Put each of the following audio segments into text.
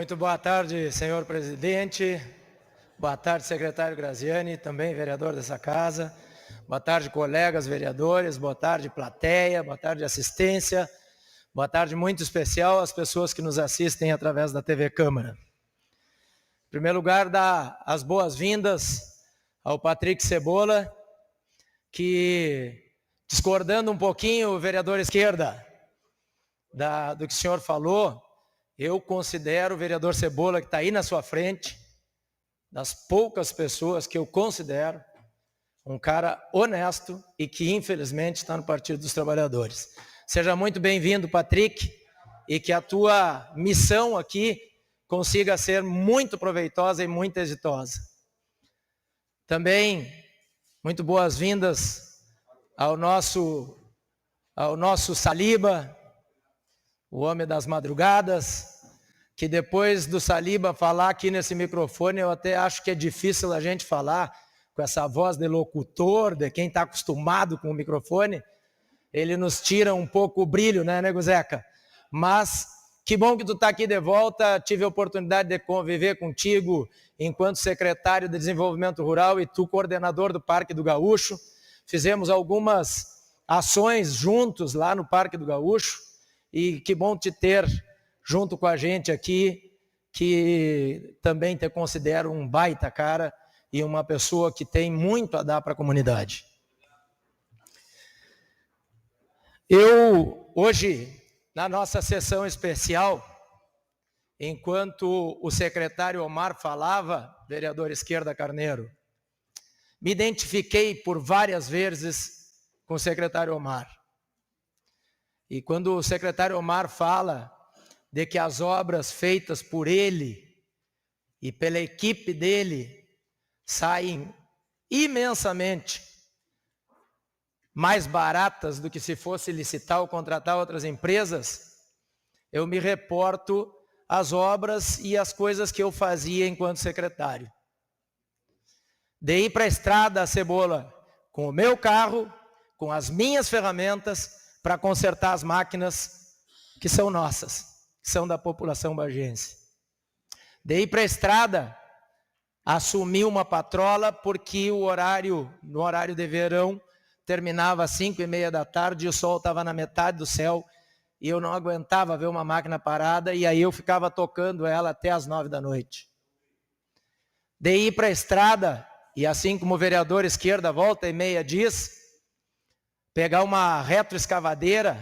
Muito boa tarde, senhor presidente. Boa tarde, secretário Graziani, também vereador dessa casa. Boa tarde, colegas vereadores. Boa tarde, plateia. Boa tarde, assistência. Boa tarde muito especial às pessoas que nos assistem através da TV Câmara. Em primeiro lugar, dar as boas-vindas ao Patrick Cebola, que, discordando um pouquinho, o vereador esquerda, do que o senhor falou, eu considero o vereador Cebola, que está aí na sua frente, das poucas pessoas que eu considero um cara honesto e que, infelizmente, está no Partido dos Trabalhadores. Seja muito bem-vindo, Patrick, e que a tua missão aqui consiga ser muito proveitosa e muito exitosa. Também, muito boas-vindas ao nosso Saliba, o homem das madrugadas, que depois do Saliba falar aqui nesse microfone, eu até acho que é difícil a gente falar com essa voz de locutor, de quem está acostumado com o microfone, ele nos tira um pouco o brilho, né, nego Zeca? Mas que bom que tu está aqui de volta, tive a oportunidade de conviver contigo enquanto secretário de Desenvolvimento Rural e tu coordenador do Parque do Gaúcho, fizemos algumas ações juntos lá no Parque do Gaúcho, e que bom te ter junto com a gente aqui, que também te considero um baita cara e uma pessoa que tem muito a dar para a comunidade. Eu, hoje, na nossa sessão especial, enquanto o secretário Omar falava, vereador Esquerda Carneiro, me identifiquei por várias vezes com o secretário Omar. E quando o secretário Omar fala de que as obras feitas por ele e pela equipe dele saem imensamente mais baratas do que se fosse licitar ou contratar outras empresas, eu me reporto às obras e às coisas que eu fazia enquanto secretário. De ir para a estrada, a Cebola, com o meu carro, com as minhas ferramentas, para consertar as máquinas que são nossas, que são da população bagiense. De ir para a estrada, assumi uma patrola porque no horário de verão, terminava às 5:30 da tarde e o sol estava na metade do céu e eu não aguentava ver uma máquina parada e aí eu ficava tocando ela até às 9 da noite. De ir para a estrada, e assim como o vereador Esquerda volta e meia diz, pegar uma retroescavadeira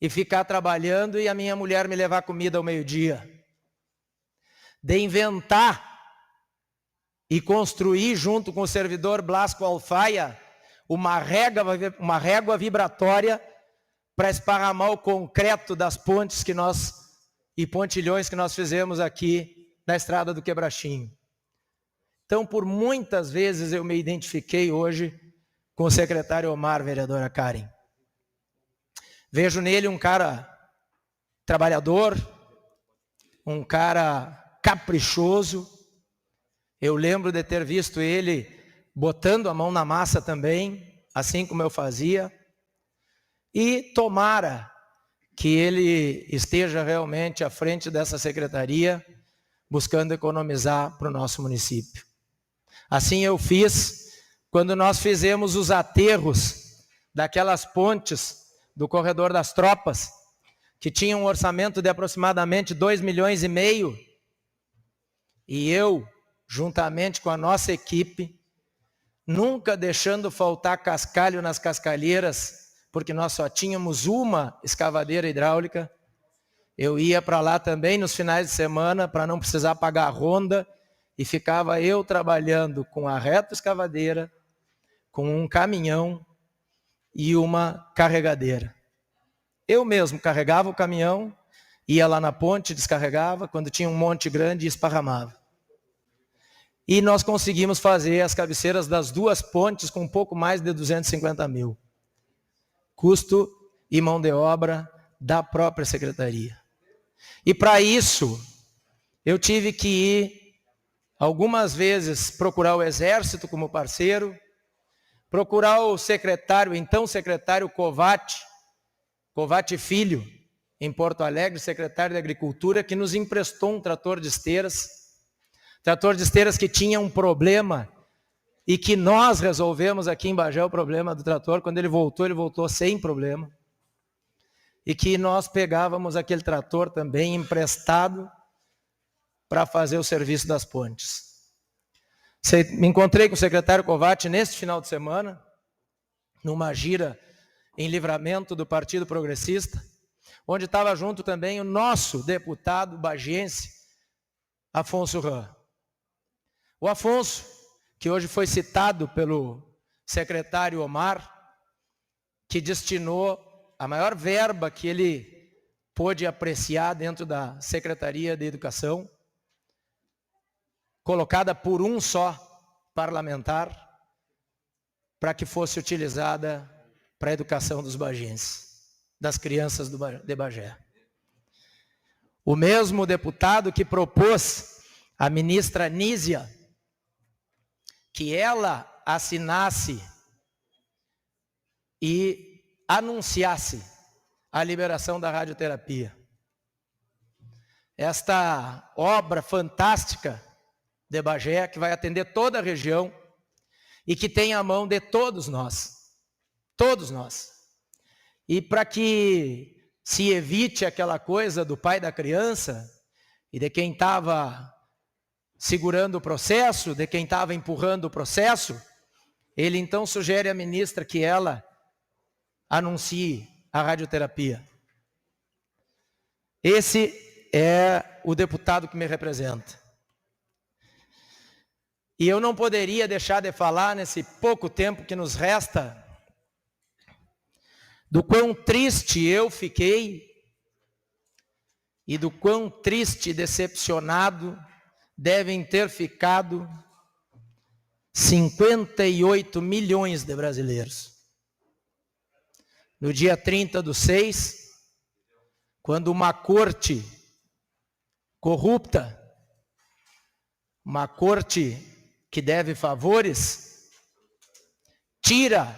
e ficar trabalhando e a minha mulher me levar comida ao meio-dia. De inventar e construir junto com o servidor Blasco Alfaia uma régua vibratória para esparramar o concreto das pontes e pontilhões que nós fizemos aqui na estrada do Quebrachinho. Então, por muitas vezes eu me identifiquei hoje com o secretário Omar, vereadora Karen. Vejo nele um cara trabalhador, um cara caprichoso. Eu lembro de ter visto ele botando a mão na massa também, assim como eu fazia. E tomara que ele esteja realmente à frente dessa secretaria, buscando economizar para o nosso município. Assim eu fiz quando nós fizemos os aterros daquelas pontes do Corredor das Tropas, que tinham um orçamento de aproximadamente 2,5 milhões, e eu, juntamente com a nossa equipe, nunca deixando faltar cascalho nas cascalheiras, porque nós só tínhamos uma escavadeira hidráulica, eu ia para lá também nos finais de semana para não precisar pagar a ronda, e ficava eu trabalhando com a retroescavadeira, com um caminhão e uma carregadeira. Eu mesmo carregava o caminhão, ia lá na ponte, descarregava, quando tinha um monte grande, esparramava. E nós conseguimos fazer as cabeceiras das duas pontes com um pouco mais de 250 mil. Custo e mão de obra da própria secretaria. E para isso, eu tive que ir algumas vezes procurar o Exército como parceiro, procurar o secretário, então secretário Covatti Filho, em Porto Alegre, secretário de Agricultura, que nos emprestou um trator de esteiras que tinha um problema e que nós resolvemos aqui em Bagé o problema do trator. Quando ele voltou sem problema. E que nós pegávamos aquele trator também emprestado para fazer o serviço das pontes. Me encontrei com o secretário Covatti neste final de semana, numa gira em Livramento do Partido Progressista, onde estava junto também o nosso deputado bagiense, Afonso Ram. O Afonso, que hoje foi citado pelo secretário Omar, que destinou a maior verba que ele pôde apreciar dentro da Secretaria de Educação, colocada por um só parlamentar, para que fosse utilizada para a educação dos bagienses, das crianças de Bagé. O mesmo deputado que propôs a ministra Nízia que ela assinasse e anunciasse a liberação da radioterapia. Esta obra fantástica de Bagé, que vai atender toda a região e que tem a mão de todos nós. Todos nós. E para que se evite aquela coisa do pai da criança e de quem estava segurando o processo, de quem estava empurrando o processo, ele então sugere à ministra que ela anuncie a radioterapia. Esse é o deputado que me representa. E eu não poderia deixar de falar, nesse pouco tempo que nos resta, do quão triste eu fiquei e do quão triste e decepcionado devem ter ficado 58 milhões de brasileiros. No dia 30/6, quando uma corte corrupta, uma corte que deve favores, tira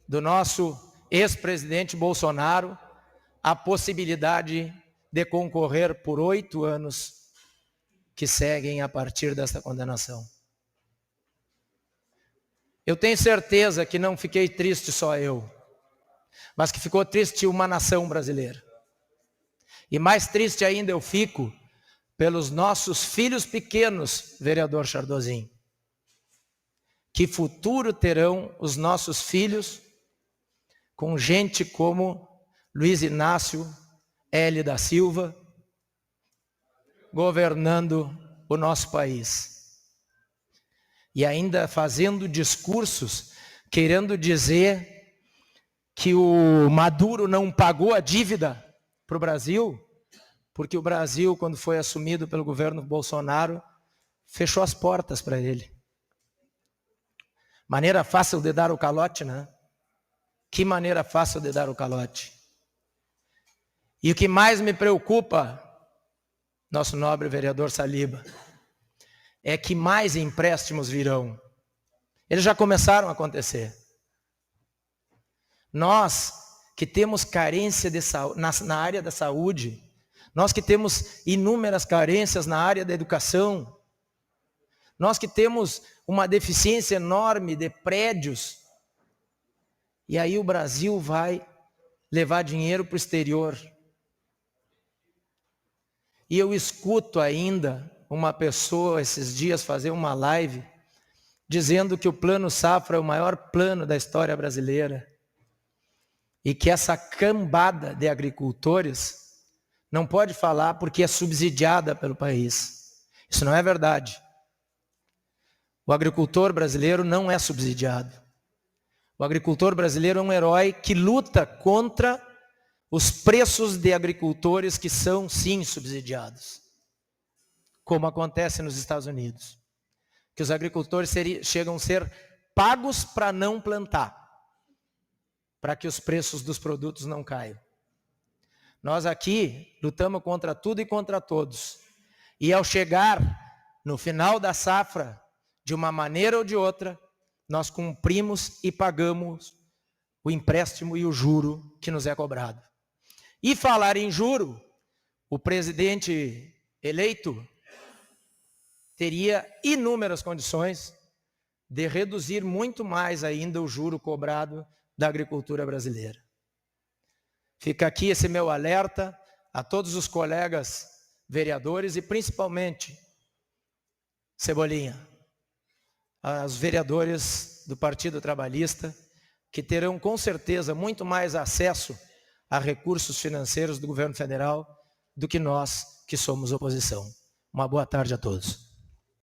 do nosso ex-presidente Bolsonaro a possibilidade de concorrer por 8 anos que seguem a partir desta condenação. Eu tenho certeza que não fiquei triste só eu, mas que ficou triste uma nação brasileira. E mais triste ainda eu fico pelos nossos filhos pequenos, vereador Chardozin. Que futuro terão os nossos filhos com gente como Luiz Inácio L. da Silva governando o nosso país. E ainda fazendo discursos querendo dizer que o Maduro não pagou a dívida para o Brasil, porque o Brasil, quando foi assumido pelo governo Bolsonaro, fechou as portas para ele. Maneira fácil de dar o calote, né? Que maneira fácil de dar o calote. E o que mais me preocupa, nosso nobre vereador Saliba, é que mais empréstimos virão. Eles já começaram a acontecer. Nós que temos carência de na área da saúde, nós que temos inúmeras carências na área da educação, nós que temos uma deficiência enorme de prédios, e aí o Brasil vai levar dinheiro para o exterior. E eu escuto ainda uma pessoa esses dias fazer uma live dizendo que o Plano Safra é o maior plano da história brasileira e que essa cambada de agricultores não pode falar porque é subsidiada pelo país. Isso não é verdade. O agricultor brasileiro não é subsidiado. O agricultor brasileiro é um herói que luta contra os preços de agricultores que são, sim, subsidiados. Como acontece nos Estados Unidos. Que os agricultores chegam a ser pagos para não plantar, para que os preços dos produtos não caiam. Nós aqui lutamos contra tudo e contra todos. E ao chegar no final da safra, de uma maneira ou de outra, nós cumprimos e pagamos o empréstimo e o juro que nos é cobrado. E falar em juro, o presidente eleito teria inúmeras condições de reduzir muito mais ainda o juro cobrado da agricultura brasileira. Fica aqui esse meu alerta a todos os colegas vereadores e principalmente, Cebolinha, aos vereadores do Partido Trabalhista, que terão com certeza muito mais acesso a recursos financeiros do governo federal do que nós, que somos oposição. Uma boa tarde a todos.